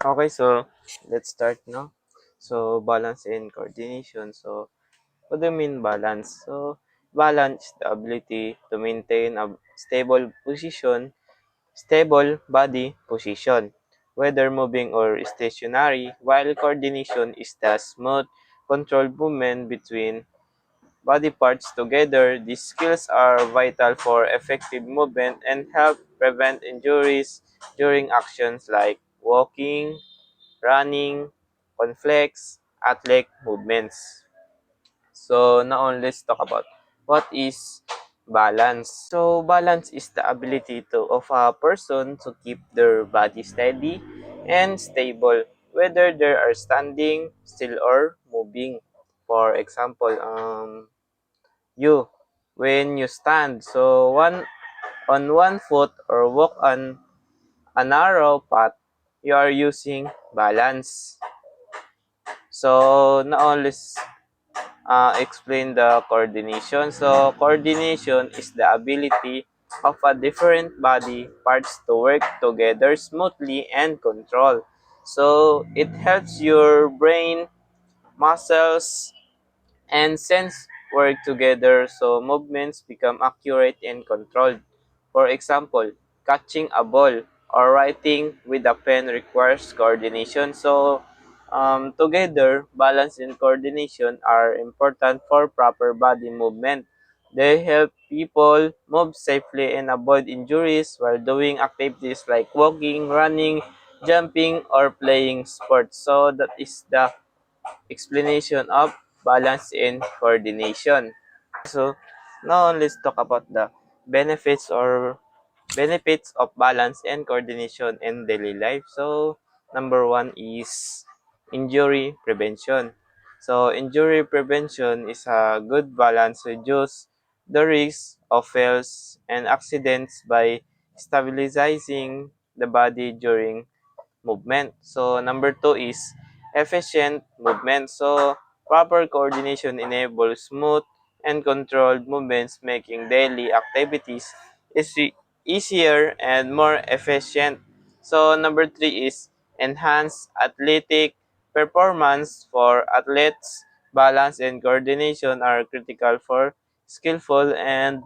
Okay, so let's start now. So balance and coordination. So what do you mean balance? So balance is the ability to maintain a stable body position, whether moving or stationary, while coordination is the smooth, controlled movement between body parts together. These skills are vital for effective movement and help prevent injuries during actions like walking, running, conflicts, athletic movements. So now let's talk about what is balance. So balance is the ability of a person to keep their body steady and stable, whether they are standing still or moving. For example, you when you stand, so one foot or walk on a narrow path, you are using balance. So now let's explain the coordination. So coordination is the ability of a different body parts to work together smoothly and control. So it helps your brain, muscles, and sense work together so movements become accurate and controlled. For example, catching a ball or writing with a pen requires coordination. So, together, balance and coordination are important for proper body movement. They help people move safely and avoid injuries while doing activities like walking, running, jumping, or playing sports. So, that is the explanation of balance and coordination. So now let's talk about the benefits or benefits of balance and coordination in daily life. So number one is injury prevention. So injury prevention is a good balance reduce the risk of falls and accidents by stabilizing the body during movement. So number two is efficient movement. So proper coordination enables smooth and controlled movements, making daily activities easier and more efficient. So number three is enhanced athletic performance for athletes. Balance and coordination are critical for skillful and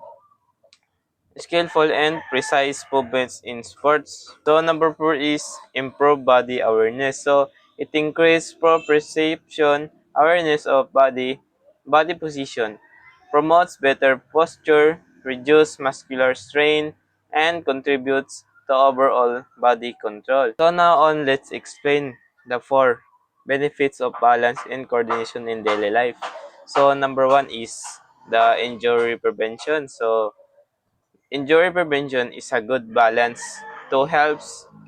precise movements in sports. So number four is improve body awareness. So it increases proprioception awareness of body position, promotes better posture, reduce muscular strain, and contributes to overall body control. So now on, let's explain the four benefits of balance and coordination in daily life. So number one is the injury prevention. So injury prevention is a good balance to help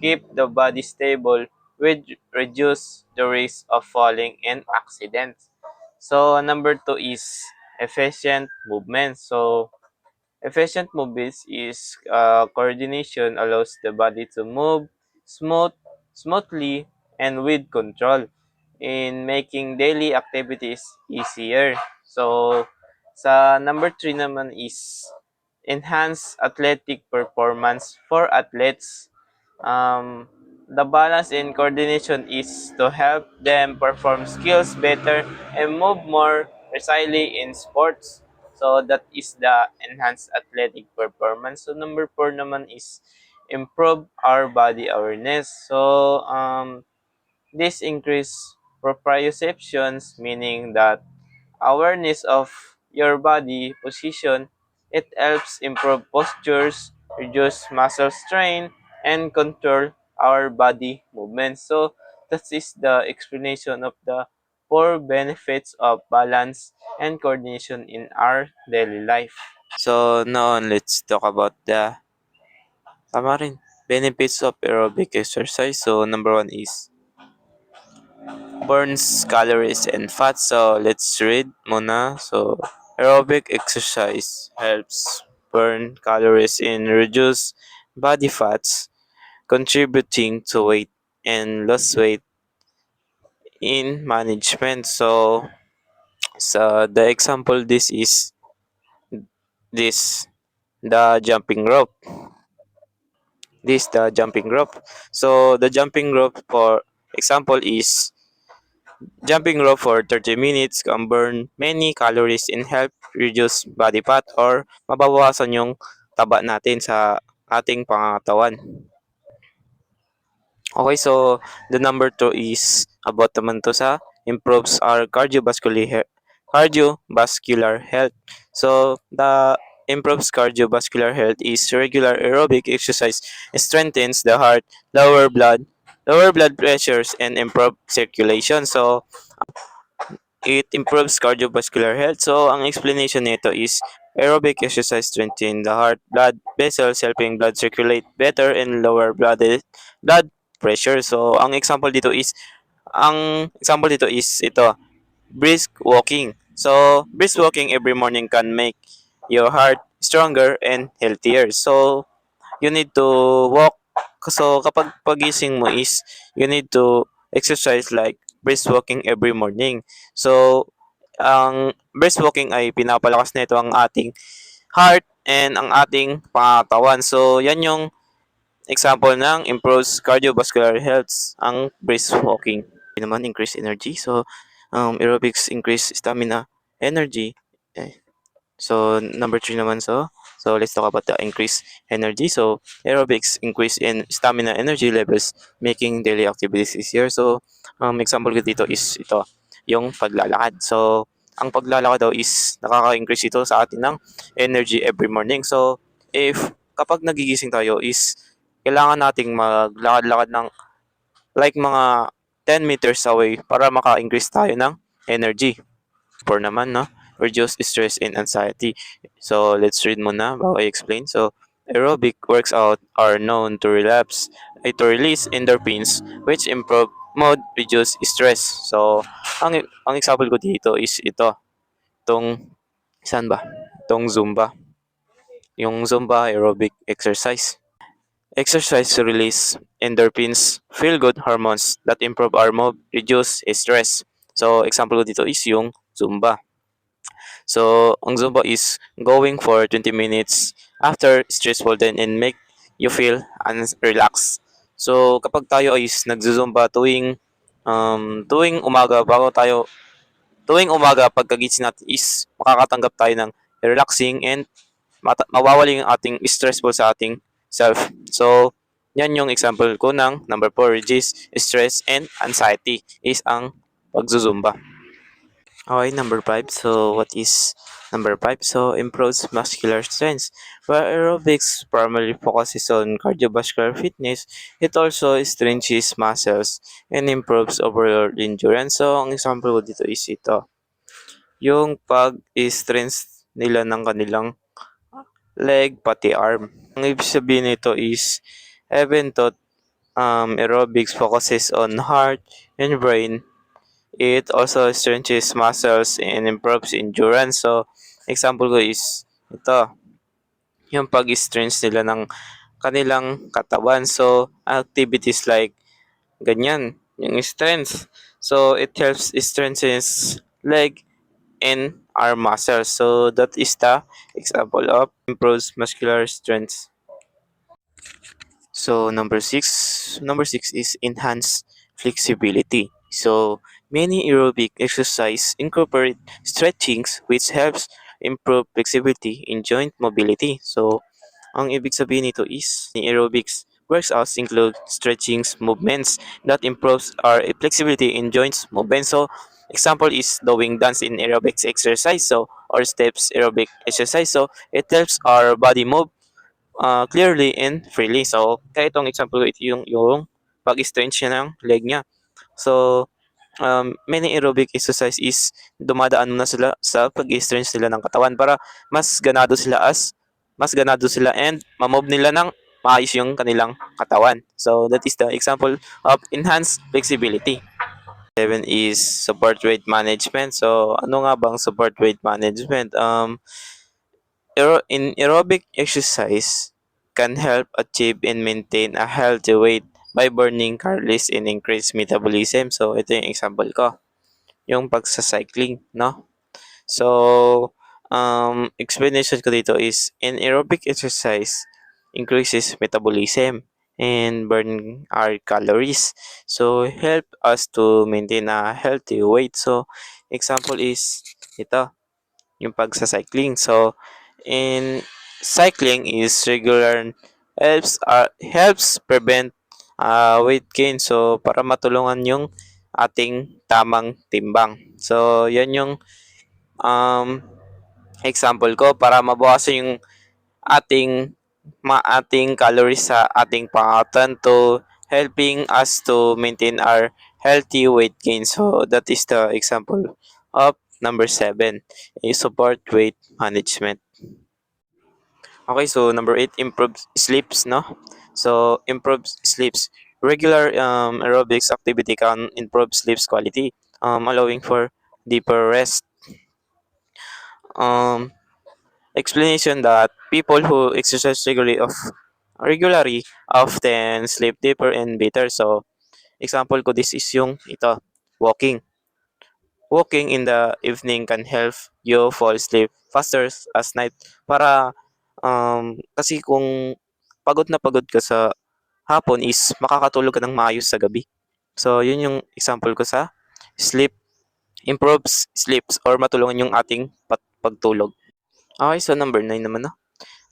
keep the body stable with reduce the risk of falling and accidents. So number two is efficient movement. So efficient movements is coordination allows the body to move smooth, smoothly and with control in making daily activities easier. So sa number three naman is enhance athletic performance for athletes. Um, the balance and coordination is to help them perform skills better and move more precisely in sports. So that is the enhanced athletic performance. So number four naman is improve our body awareness. So this increase proprioceptions, meaning that awareness of your body position, it helps improve postures, reduce muscle strain, and control our body movements. So that is the explanation of the four benefits of balance and coordination in our daily life. So now let's talk about the tama rin, benefits of aerobic exercise. So number one is burns calories and fats. So let's read muna. So aerobic exercise helps burn calories and reduce body fats, contributing to weight and loss weight in management. So the example this the jumping rope. This the jumping rope. So the jumping rope for Example is jumping rope for 30 minutes can burn many calories and help reduce body fat or mabawasan yung taba natin sa ating pangatawan. Okay, so the number 2 is about naman to sa improves our cardiovascular health. So the improves cardiovascular health is regular aerobic exercise strengthens the heart, lower blood pressures and improve circulation. So it improves cardiovascular health. So, ang explanation nito is aerobic exercise strengthen the heart blood vessels, helping blood circulate better and lower blood pressure. So, ang example dito is ito, brisk walking. So, brisk walking every morning can make your heart stronger and healthier. So, you need to walk. So, kapag pagising mo is, you need to exercise like brisk walking every morning. So, ang brisk walking ay pinapalakas nito ang ating heart and ang ating pangatawan. So, yan yung example ng improves cardiovascular health, ang brisk walking. Naman, increase energy. So, aerobics increase stamina, energy. So, number 3 naman. So let's talk about the increased energy. So, aerobics increase in stamina energy levels, making daily activities easier. So, example ko dito is ito, yung paglalakad. So, ang paglalakad daw is nakaka-increase ito sa atin ng energy every morning. So, if kapag nagigising tayo is kailangan nating maglakad-lakad ng like mga 10 meters away para maka-increase tayo ng energy. For naman, no? Reduce stress and anxiety. So, let's read muna bago I-explain. So, aerobic workouts are known to release endorphins, which improve mood, reduce stress. So, ang example ko dito is ito, tong, saan ba? Tong Zumba. Yung Zumba aerobic exercise. Exercise release endorphins, feel-good hormones that improve our mood, reduce stress. So, example ko dito is yung Zumba. So, ang Zumba is going for 20 minutes after stressful then and make you feel relaxed. So, kapag tayo is nagzuzumba tuwing umaga pagkagising natin is makakatanggap tayo ng relaxing and mawawala yung ating stressful sa ating self. So, yan yung example ko ng number 4, reduce stress and anxiety is ang pagzuzumba. Okay, number 5. So, what is number 5? So, improves muscular strength. While aerobics primarily focuses on cardiovascular fitness, it also strengthens muscles and improves overall endurance. So, ang example ko dito is ito. Yung pag-strength nila ng kanilang leg pati arm. Ang ibig sabihin nito is, even though aerobics focuses on heart and brain, it also strengthens muscles and improves endurance. So, example ko is ito, yung pag-strength nila ng kanilang katawan. So, activities like ganyan, yung strength. So, it helps strengthens leg and arm muscles. So, that is the example of improves muscular strength. So number six is enhanced flexibility. So many aerobic exercise incorporate stretchings which helps improve flexibility in joint mobility. So ang ibig sabihin nito is the aerobics workouts include stretchings movements that improves our flexibility in joints movement. So example is doing dance in aerobics exercise or steps aerobic exercise. So it helps our body move clearly and freely. So, kaya itong example ko, ito yung pag-stretch niya ng leg niya. So, many aerobic exercise is dumadaan muna sila sa pag-stretch nila ng katawan para mas ganado sila and mamove nila ng maayos yung kanilang katawan. So, that is the example of enhanced flexibility. 7 is support weight management. So, ano nga bang support weight management? In aerobic exercise can help achieve and maintain a healthy weight by burning calories and increase metabolism. So, ito yung example ko. Yung pagsa-cycling, no? So, explanation ko dito is, in aerobic exercise, increases metabolism and burn our calories. So help us to maintain a healthy weight. So example is ito, yung pagsa-cycling. So in cycling is regular helps prevent weight gain. So para matulungan yung ating tamang timbang. So yan yung um, example ko para mabawasan yung ating calories sa ating pangatan to helping us to maintain our healthy weight gain. So that is the example of number 7, is support weight management. Okay, so number 8, improves sleeps, no? So improves sleeps. Regular aerobics activity can improve sleep's quality, allowing for deeper rest. Um, Explanation that people who exercise regularly often sleep deeper and better. So, example ko this is yung ito, walking. Walking in the evening can help you fall asleep faster as night para kasi kung pagod ka sa hapon is makakatulog ka ng maayos sa gabi. So, yun yung example ko sa sleep improves sleeps or matulungan yung ating pagtulog. Okay, so number 9 naman, no?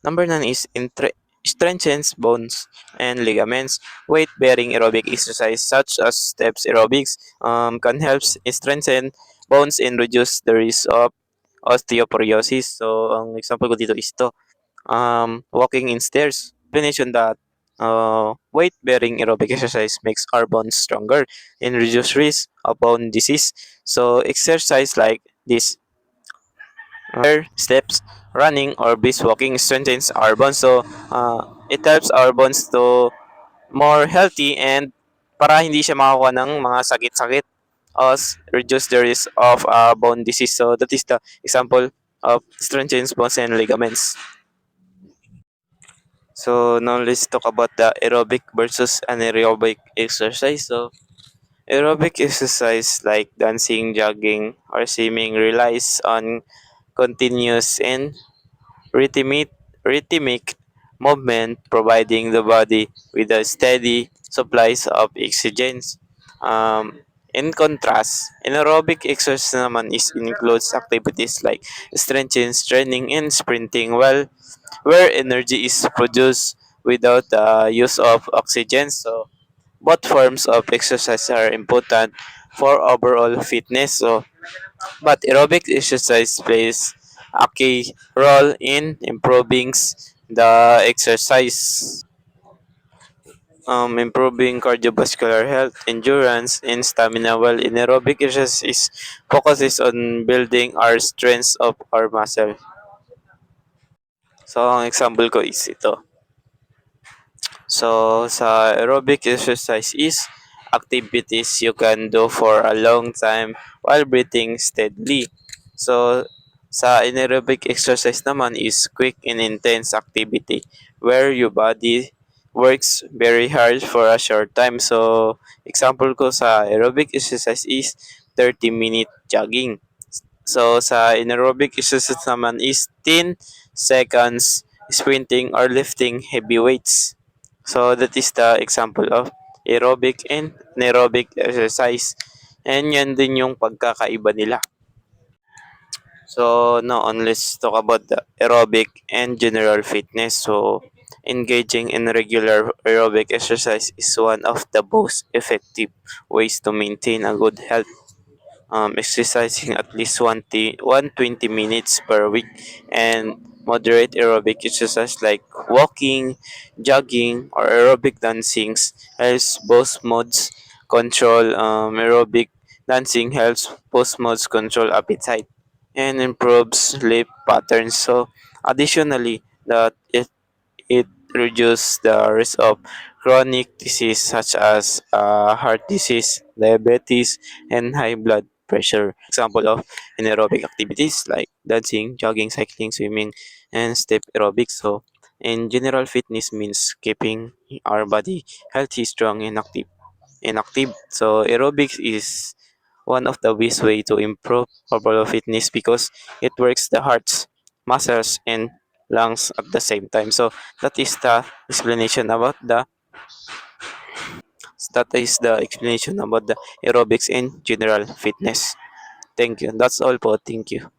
Number 9 is strengthens bones and ligaments. Weight-bearing aerobic exercise such as steps aerobics can help strengthen bones and reduce the risk of osteoporosis. So, ang example ko dito is to walking in stairs. Explanation that weight-bearing aerobic exercise makes our bones stronger and reduce risk of bone disease. So, exercise like this steps, running, or brisk walking strengthens our bones. So, it helps our bones to more healthy and para hindi siya makakuha ng mga sakit-sakit or reduce the risk of bone disease. So, that is the example of strengthens bones and ligaments. So, now let's talk about the aerobic versus anaerobic exercise. So, aerobic exercise like dancing, jogging, or swimming relies on continuous and rhythmic movement, providing the body with a steady supplies of oxygen. In contrast, anaerobic exercise naman includes activities like stretching, training, and sprinting, where energy is produced without the use of oxygen. So, both forms of exercise are important for overall fitness. So, but aerobic exercise plays a key role in improving the exercise, improving cardiovascular health, endurance, and stamina, while anaerobic exercise focuses on building our strength of our muscle. So, ang example ko is ito. So, sa aerobic exercise is activities you can do for a long time while breathing steadily. So, sa anaerobic exercise naman is quick and intense activity where your body works very hard for a short time. So, example ko sa aerobic exercise is 30-minute jogging. So, sa anaerobic exercise naman is 10 seconds sprinting or lifting heavy weights. So, that is the example of aerobic and anaerobic exercise. And yan din yung pagkakaiba nila. So, now on, let's talk about the aerobic and general fitness. So, engaging in regular aerobic exercise is one of the most effective ways to maintain a good health. Exercising at least 120 minutes per week and moderate aerobic exercise like walking, jogging, or aerobic dancing helps both modes control aerobic dancing helps both modes control appetite and improves sleep patterns. So additionally, that it reduces the risk of chronic disease such as heart disease, diabetes, and high blood pressure. Example of anaerobic activities like dancing, jogging, cycling, swimming, and step aerobics. So, in general, fitness means keeping our body healthy, strong, and active. So, aerobics is one of the best way to improve overall fitness because it works the hearts, muscles, and lungs at the same time. So that is the explanation about the So that is the explanation about the aerobics and general fitness. Thank you. That's all po. Thank you.